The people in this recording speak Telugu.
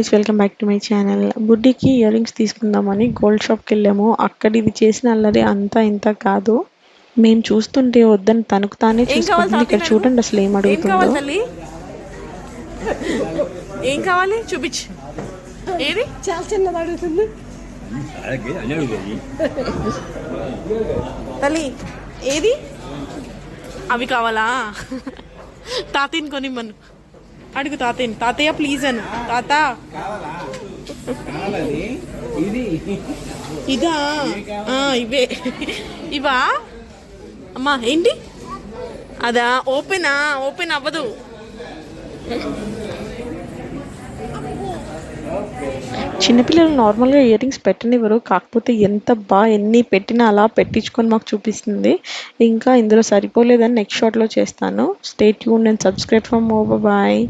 Guys, welcome back to my channel. బుడ్డికి ఇయర్ రింగ్స్ తీసుకుందామని గోల్డ్ షాప్కి వెళ్ళాము. అక్కడ ఇది చేసిన అల్లరి అంతా ఇంత కాదు. మేము చూస్తుంటే వద్దని తనకు తానే చూసుకుంటుంది. ఇక్కడ చూడండి అసలు ఏం అడుగుతుందో. ఏం కావాలి చూపించు. ఏది చాలా చిన్నది అడుగుతుంది తల్లి. ఏది అవి కావాలా? తాతయ్యని కొనిమ్మను. అడుగు తాతయ్యని. తాతయ్య ప్లీజ్ అను. తాత ఇదా? ఇవే. ఇవా అమ్మా? ఏంటి అదా? ఓపెనా? ఓపెన్ అవ్వదు. చిన్నపిల్లలు నార్మల్గా ఇయర్ రింగ్స్ పెట్టనివ్వరు. కాకపోతే ఎన్ని పెట్టినా అలా పెట్టించుకొని మాకు చూపిస్తుంది. ఇంకా ఇందులో సరిపోలేదని నెక్స్ట్ షాట్లో చేస్తాను. Stay tuned and subscribe for more. Bye.